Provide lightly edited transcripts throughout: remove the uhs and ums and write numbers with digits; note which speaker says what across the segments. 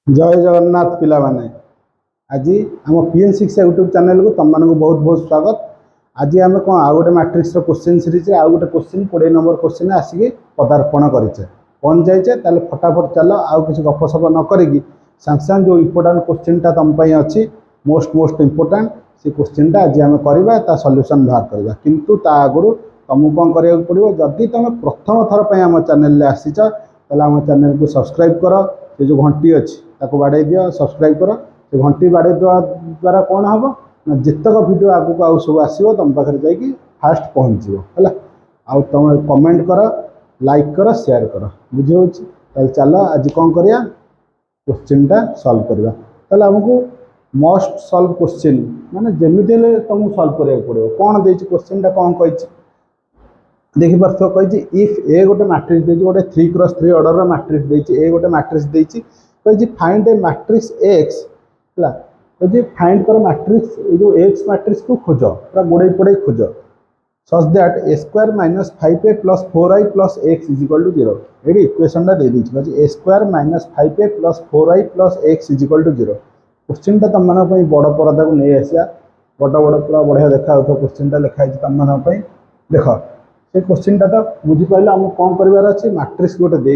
Speaker 1: जय जगन्नाथ पिला माने आज आम पीएन शिक्षा यूट्यूब चैनल को तुम मानक बहुत बहुत स्वागत। आज आम कौन आउ गोटे मैट्रिक्स क्वेश्चन सीरीज आउ गोटे क्वेश्चन 20 नंबर क्वेश्चन आसिक पदार्पण करें पहुँच जाइए। ताले फटाफट चल आउ किसी गपसप न करी सांगे सांगे जो इम्पोर्टाट क्वेश्चनटा तुम अच्छी मोस्ट इम्पोर्टाट से क्वेश्चनटा आज आम करवा सल्यूशन बाहर करवा। किंतु ता आगु तुमको कौन करा पड़ो जदि तुम प्रथम थर पर आम चैनल आसीच आम चैनल को सब्सक्राइब कर से जो घंटी अच्छी ताको बाड़े दियो सब्सक्राइब कर से घंटी बाड़े देवा द्वारा कौन हम ना जितक वीडियो आगू आउ सब आसो तुम पाखे जाकि फास्ट पहुँच है आउ तुम कमेंट कर लाइक कर शेयर कर बुझे। चल आज कौन करिया क्वेश्चनटा सॉल्व करवा। ताले हमको मस्ट सॉल्व क्वेश्चन माने जेमिति तुमको सॉल्व करिया पड़ो कौन देछि क्वेश्चनटा कौन कहि देखि पार्थ कहि इफ ए गोटे मैट्रिक्स देछि गोटे 3x3 ऑर्डर मैट्रिक्स देछि ए गोटे मैट्रिक्स देछि कहि फाइंड ए मैट्रिक्स एक्स है कहि फाइंड कर मैट्रिक्स जो एक्स मैट्रिक्स को खोज पूरा गोड़े पड़े खोज such that a square minus 5a plus 4i plus x is equal to 0 ये इक्वेशन दे दी a square minus 5a plus 4i plus x is equal to 0 question टा तुम मानी बड़ परदा को नहीं आसिया बड़ बड़ पूरा बढ़िया देखा क्वेश्चन टा लिखाई तुम मानी देख से क्वेश्चन टा तो बुझीपारे आम कौन कर मैट्रिक्स गोटे दे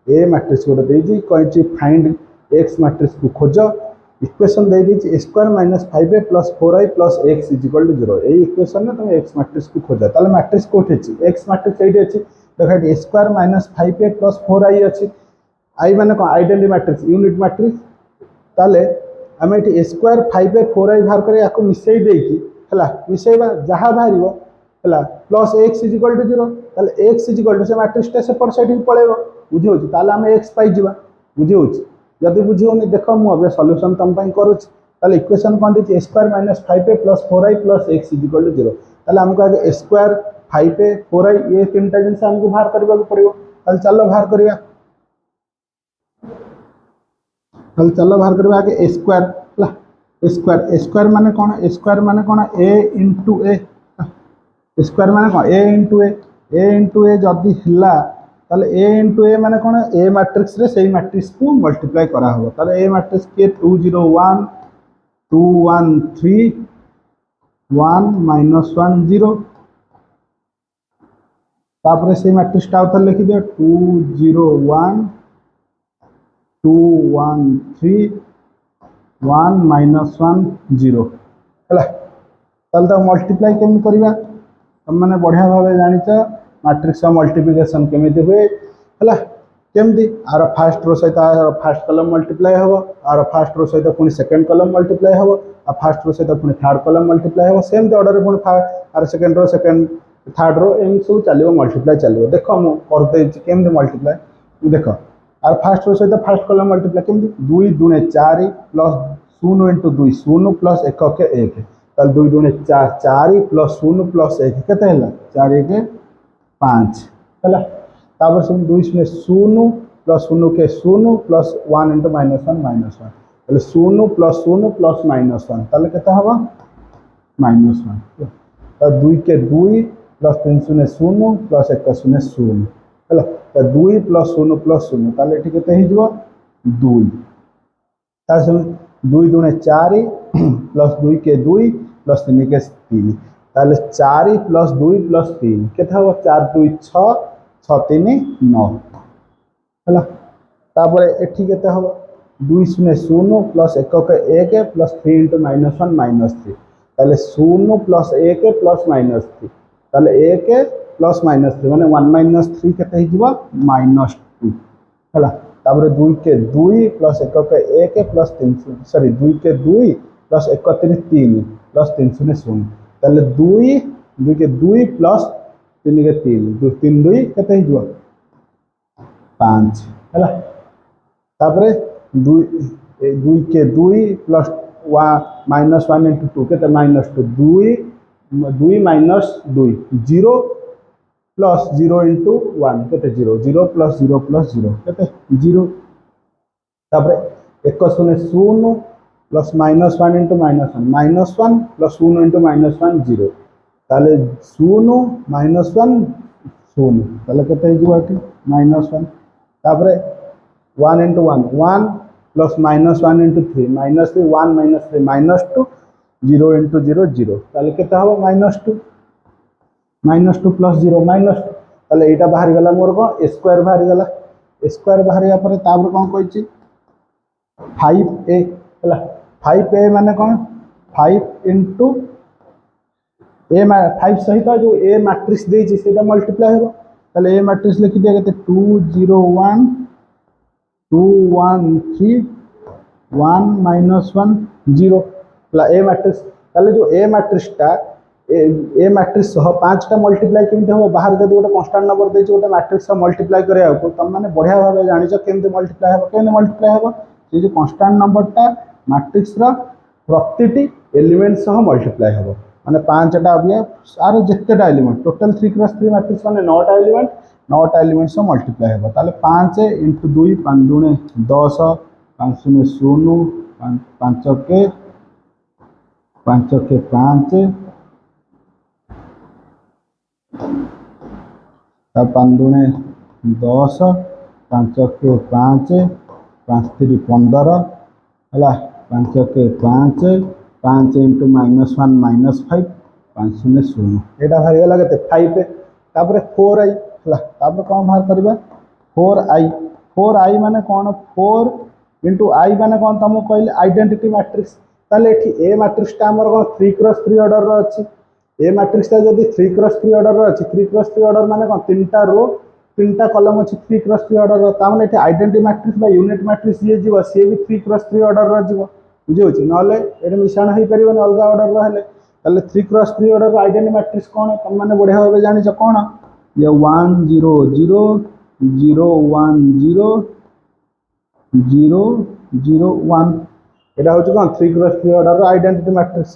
Speaker 1: ए मैट्रिक्स गोटे कही फाइंड एक्स मैट्रिक्स को खोज इक्वेशन दे दी square minus 5a plus 4i plus x is equal to 0 ये इक्वेशन में तुम एक्स मैट्रिक्स को खोज ताले मैट्रिक्स कौटी अच्छी एक्स मैट्रिक्स ये अच्छी देख ये square minus 5a plus 4i अच्छी आई माने कौन आइडेंटी मैट्रिक्स यूनिट मैट्रिक्स ताले आम ये स्क्वायर 5a 4i बाहर कर या मिसई देकी मिसैबा जहाँ बाहर है plus x is equal to 0 ताले एक्स इज इक्वल टू से मैट्रिक्सटा सेपट साइड पड़ेगा बुझे ताले आम एक्स पाइबा बुझे जदि बुझे देख मुझे सल्यूशन तुम करुँच इक्वेशन कौन दी square minus 5a plus 4i plus x is equal to 0 ताले आमको आगे स्क्वायर 5a 4i ये तीनटा जिन आमको बाहर करने को पड़ो चलो बाहर करवा चलो बाहर करवा आगे स्क्वायर स्क्वायर स्क्वायर माने कौन स्क्वायर माने कौन a इंटू ए स्क्वायर माने कौन ए इंटू ए जदि हिला ताले ए इंटू ए माने कौन ए मैट्रिक्स रे सही मैट्रिक्स को मल्टीप्लाई करा हो ताले ए मैट्रिक्स के 2 0 1 2 1 3 1 माइनस 1 0 तापर से मैट्रिक्स टा उतर लिखि दियो 2 0 1 2 1 3 1 माइनस 1 0 है ताले तो मल्टीप्लाई केमी करबा तुम मैंने बढ़िया भाव जानिच मैट्रिक्स मल्टीप्लिकेशन केमी हुए है केमती आर फास्ट रो सहित फास्ट कलम मल्टीप्लाई हम आर फास्ट रो सहित पुणी सेकेंड कलम मल्टीप्लाई हम आ फास्ट रो सहित पुणी थर्ड कलम मल्टीप्लाई हम सेमती ऑर्डर पुणी आर second row second third row एम सब चलो मल्टीप्लाई चलो देख मुझे केमती मल्टीप्लाई देख आर फास्ट रो सहित फास्ट कलम मल्टीप्लाई केमती 2 दूने 4 प्लस 0 इंटू 2 0 प्लस 1 के 1 ताल 2 दूने 4 4 प्लस 0 प्लस 1 केते हला 4 1 5 है तापर से 2 शून्य 0 प्लस 0 के 0 प्लस 1 इंटू माइनस 1 ताले 0 प्लस 0 प्लस माइनस 1 ताले केते हवा माइनस 1 तो 2 के 2 प्लस 3 शून्य 0 प्लस 1 शून्य 0 है तो 2 प्लस 0 प्लस 0 ताले एठी केते हि जबो 2 तार से 2 दूने 4 प्लस 2 के 2 प्लस 3 के 3 ताले 4 प्लस 2 प्लस 3 केते हबो 4 2 6 6 3 9 है तापर एठी केते हबो 2 शून्य 0 प्लस 1 के 1 प्लस 3 इंटू माइनस 1 माइनस 3 ताले 0 प्लस 1 प्लस माइनस 3 ताले 1 प्लस माइनस 3 माने 1 माइनस 3 केते हि जबो माइनस 2 है तापर 2 के 2 प्लस 1 के 1 प्लस 3 सॉरी 2 के 2 प्लस 1 3 3 प्लस 3 शून्य 0 ताले 2 के 2 प्लस 3 के 3 2 3 2 केते हि जबो 5 है तापर 2 के 2 प्लस माइनस 1 इंटू 2 केते माइनस 2 2 माइनस 2 0 प्लस 0 इंटू 1 केते 0 0 प्लस 0 प्लस 0 केते 0 तापर 1 शून्य 0 plus minus 1 into minus 1 plus 0 into minus 1 0 ताले 0 माइनस 1 0 ताले केते हि जबो माइनस 1 तापर 1 इंटू 1 1 प्लस -1 इंटू 3 -3 1 -3 -2 0 इंटू 0 0 ताले केते हबो -2 प्लस 0 -2 ताले एटा बाहरी गला मोर को a स्क्वायर बाहरी गला a स्क्वायर बाहरिया पर तापर कोन कहछि 5a हला 5a माने कोन 5 इंटू ए 5 सहित जो ए मैट्रिक्स देछि सेटा मल्टीप्लाई हेबो ताले ए मैट्रिक्स लिखि दिया केते 2 0 1 2 1 3 1 -1 0 ला ए मैट्रिक्स ताले जो ए मैट्रिक्स टा ए मैट्रिक्स सह 5 का मल्टीप्लाई केमते हो बाहर जदी गोटे कांस्टेंट नंबर देछि गोटे मैट्रिक्स का मल्टीप्लाई करिया को तुम माने बढ़िया भाबे जानिछ केमते मल्टीप्लाई हेबो ये जो कांस्टेंट नंबर टा मैट्रिक्स रा प्रतिटी एलिमेंट सह मल्टीप्लाई हेबो माने 5 टा अबिया आरो जेतेटा एलिमेंट टोटल 3x3 मैट्रिक्स माने 9 टा एलिमेंट सह मल्टीप्लाई हेबो ताले 5 * 2 5 दूने 10 5 शून्य 0 5 के 5 5 दूने 10 5 के 5 5 3 15 हला 5 के 5 5 इंटू -1 -5 5 शून्य 0 एटा भारी गला केते 5 तापर 4i हला तापर कोन बाहर करबा 4i माने कोन 4 इंटू i माने कोन तमु कहले आइडेंटिटी मैट्रिक्स ताले एठी ए मैट्रिक्स ता हमर कोन 3x3 ऑर्डर रो अछि ए मैट्रिक्स ता जदी 3x3 ऑर्डर रो अछि 3x3 ऑर्डर माने कोन तीनटा रो तीनटा कॉलम अछि 3x3 ऑर्डर रो ता माने एठी आइडेंटिटी मैट्रिक्स बा यूनिट मैट्रिक्स जे जीव से भी 3x3 ऑर्डर रो जीव बुझे होछि नले एटा मिश्रण होई परिबो अलगा ऑर्डर रो हेले ताले 3x3 ऑर्डर रो आइडेंटिटी मैट्रिक्स कोन तम माने बढ़िया भाबे जानि छ कोन ये 1 0 0 0 1 0 0 0 1 एटा होछि कोन 3x3 ऑर्डर रो आइडेंटिटी मैट्रिक्स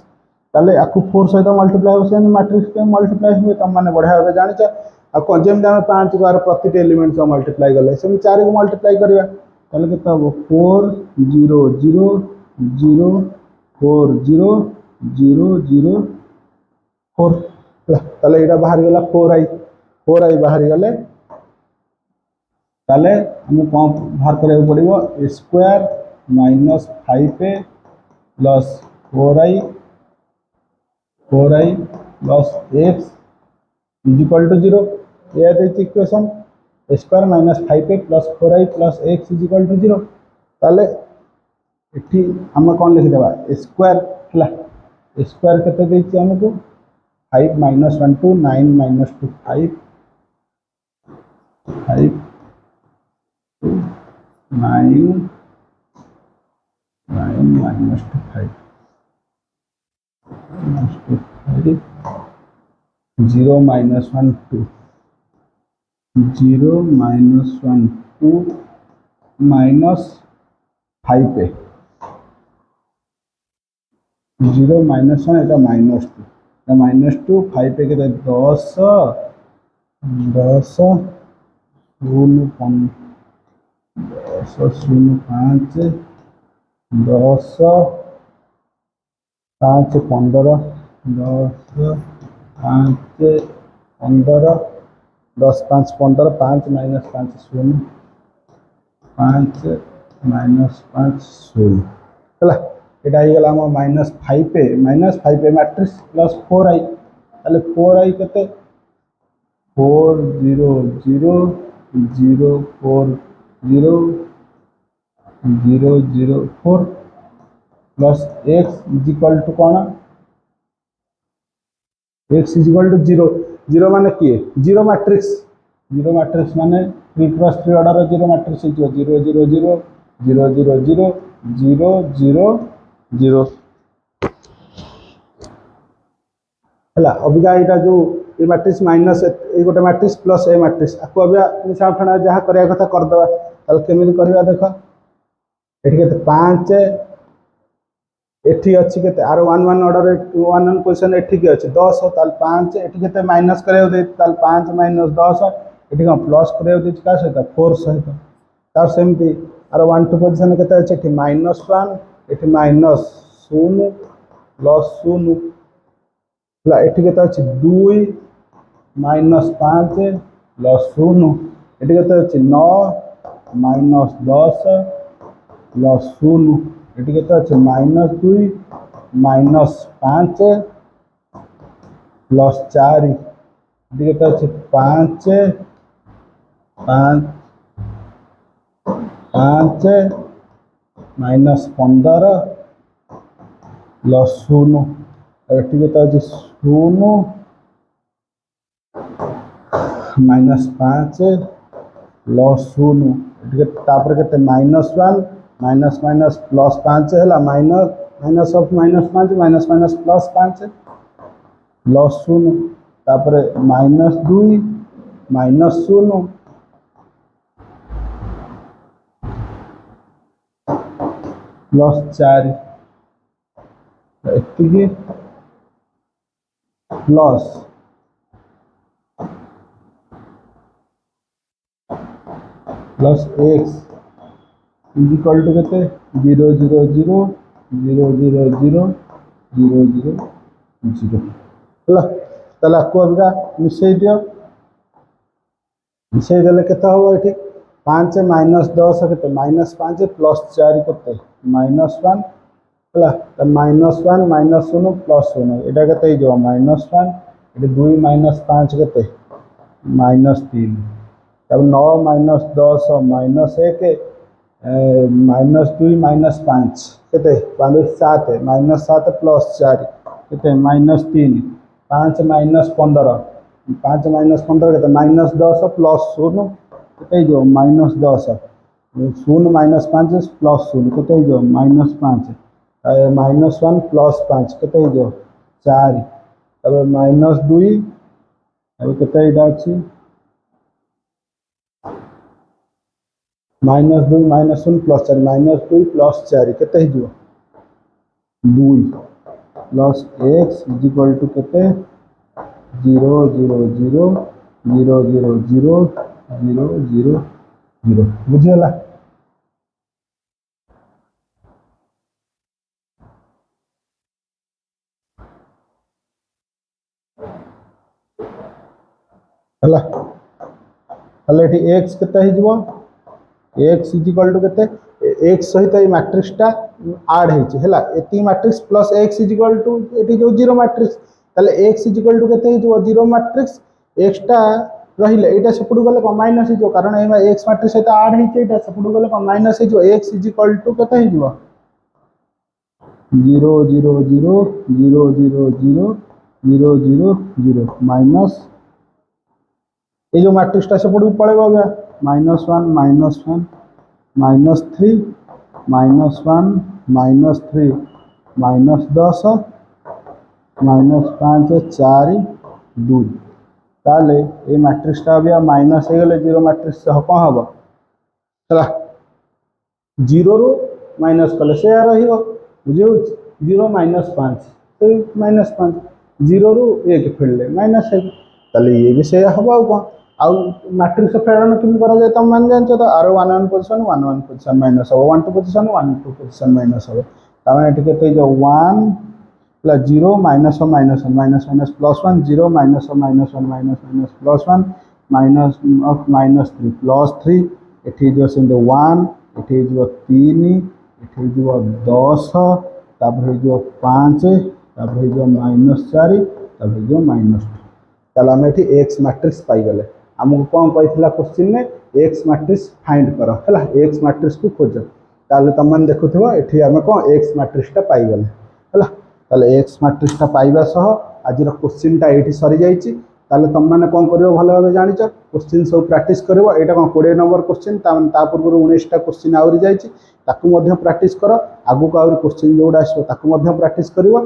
Speaker 1: ताले आकु 4 सहित मल्टीप्लाई हो सेन मैट्रिक्स के मल्टीप्लाई हुए तम माने बढ़िया भाबे जानि छ आ कोन जेम 5 बार प्रति एलिमेंट से मल्टीप्लाई गले सेम 4 को मल्टीप्लाई करबा ताले केते हबो 4 0 0 0 4 0 0 0 4 ताले एटा बाहर गला 4i बाहर गले ताले हम कोन बाहर करे पड़िबो a square -5a plus 4i plus x is equal to 0 ये देछि equation a square -5a plus 4i plus x is equal to 0 ताले एठी हम कोन लिखि देबा a स्क्वायर हला a स्क्वायर केते देछि हमको 5 -1 2 9 -2 5 5 2 9 -2 5 -2 0 -1 2 0 -1 2 -5a 0 -1 एटा -2 5 पे के 10 10 0 5 10 0 5 10 5 15 10 5 15 10 5 15 5 -5 0 5 -5 0 हला एटा ही गला हम -5a मैट्रिक्स प्लस 4i ताले 4i केते 4 0 0 0 4 0 0 0 4 plus x is equal to कोन x इज इक्वल टू 0 0 माने किए 0 मैट्रिक्स माने 3x3 ऑर्डर 0 मैट्रिक्स 0 0 0 0 0 0 0 0 0 0 हला अबिगा एटा जो ए मैट्रिक्स माइनस ए गोटे मैट्रिक्स प्लस ए मैट्रिक्स आको अबिया मिसा फणा जहा करिया कथा कर दबा ताल केमिति करबा देखो एठी केते 5 एठी अछि केते आर 1 1 ऑर्डर 1 1 क्वेश्चन एठी के अछि 10 ताल 5 एठी केते माइनस करे दे ताल 5 - 10 एठी का प्लस करे दे का सहित 4 सहित तार सेमती आर 1 2 पोजीशन केते अछि एठी -1 एठी -0 प्लस 0 ला एठी केते अछि 2 -5 प्लस 0 एठी केते अछि 9 -10 प्लस शून्य ये केते अच्छे -2 -5 प्लस 4 ये केते अच्छे 5 5 5 -15 प्लस शून्य ये केते अच्छे 0 -5 प्लस शून्य ये केते -1 माइनस माइनस प्लस 5 है minus minus of -5 minus minus plus 5 plus शून्य तापर -2 -0 प्लस 4 एतिके plus plus x equal to केते 0 0 0 0 0 0 0 0 0 हला तला को अबका मिसई दियो मिसई देले केते हो एठी 5 -10 केते -5 प्लस 4 केते -1 हला त -1 -0 प्लस 1 एटा केते जो -1 एठी 2 -5 केते -3 तब 9 -10 -1 -2 -5 केते 7 -7 प्लस 4 केते -3 5 -15 5 -15 केते -10 प्लस 0 केते जो -10 0 -5 प्लस 0 केते जो -5 -1 प्लस 5 केते जो 4 तब -2 अब केते इडा अछि -2 -1 प्लस 4 -2 प्लस 4 केते हिजो 2 प्लस x इक्वल टू केते 0 0 0 0 0 0 0 0 0 बुझियला हला हला एठी x केते हिजो x इक्वल टू केते x सहित ए मैट्रिक्स टा ऐड हेछि हला एती matrix plus x equal to एटी जो जीरो मैट्रिक्स ताले x इक्वल टू केते जो जीरो मैट्रिक्स x टा रहिले एटा सेपडु गले को माइनस हिजो कारण एमा x मैट्रिक्स सहित ऐड हेछि एटा सेपडु गले को माइनस हिजो x इक्वल टू केते हिजो 0 0 0 0 0 0 0 0 0 माइनस ये जो मैट्रिक्स टा सेपडु पळेबो गया -1 -1 -3 -1 -3 -10 -5 4 2 ताले ये मैट्रिक्स टा भी माइनस हे गले जीरो मैट्रिक्स से कौन हम है 0 रु माइनस कले से रहिबो बुझियो 0 -5 तो -5 0 रु 1 फेडले -1 ताले ये भी से हम कौन आउ मैट्रिक्स फेडन केमि करा जाय तुम मान जानछो तो आरो 1 1 पोजीशन माइनस हो 1 2 पोजीशन 1 2 पोजीशन माइनस हो तामे एठी केते जो 1 plus 0 minus -1 minus minus plus 1 0 minus -1 minus plus 1 minus of -3 plus 3 एठी जो सेंड 1 एठी जो 3 एठी जो 10 तापर जो 5 तापर जो -4 तापर जो -2 ताले हम एठी x मैट्रिक्स पाई गले हमको कौन कहला क्वेश्चन में x मैट्रिक्स फाइंड कर हला x मैट्रिक्स को खोज ताले तमन देखुथबो एठी हम कौन x मैट्रिक्स टा पाई गले हला ताले x मैट्रिक्स टा पाइबा सह आज रो क्वेश्चन टा एठी सरी जाईची ताले तम माने कौन करियो भलो भाबे जानिच क्वेश्चन सब प्रैक्टिस करिवो एटा कौन 20 नंबर क्वेश्चन ता पूर्व 19 टा क्वेश्चन आउरी जाईची ताकू मध्य प्रैक्टिस कर आगु को आउरी क्वेश्चन जोडा आसो ताकू मध्य प्रैक्टिस करिवो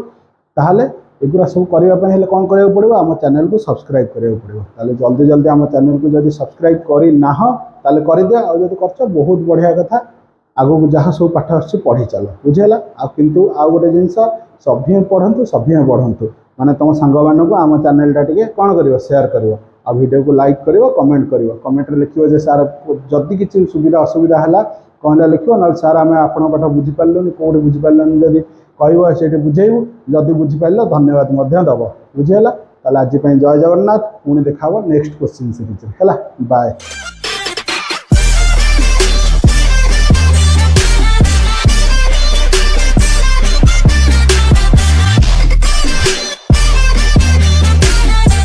Speaker 1: ताहले एगुरा सब करने हेल्ले कौन करा पड़ो आम चैनल को सब्सक्राइब करा पड़ो ताले जल्दी जल्दी आम चैनल को जब सब्सक्राइब करना ताले कर दिया और कर बहुत बढ़िया कथा आगू जहाँ सब पाठ आस पढ़ी चल बुझेगा किंतु आउ गोटे जिनस सभ्य पढ़ु सभ्य बढ़ु माने तुम सांग मानक आम चैनलटा टे कौन कर सेयार कर आ वीडियो को लाइक कर कमेंट कर कमेंट लिखो जे सार जदि किसी सुविधा असुविधा है कौन लिखो ना सार आम आपण पाठ बुझीपारे कौटे बुझीपारे जब कह से बुझेबू जदि बुझीपार धन्यवाद दब बुझीगला ताले आज जय जगन्नाथ पुणी देखा नेक्स्ट क्वेश्चन सीरीज है बाय।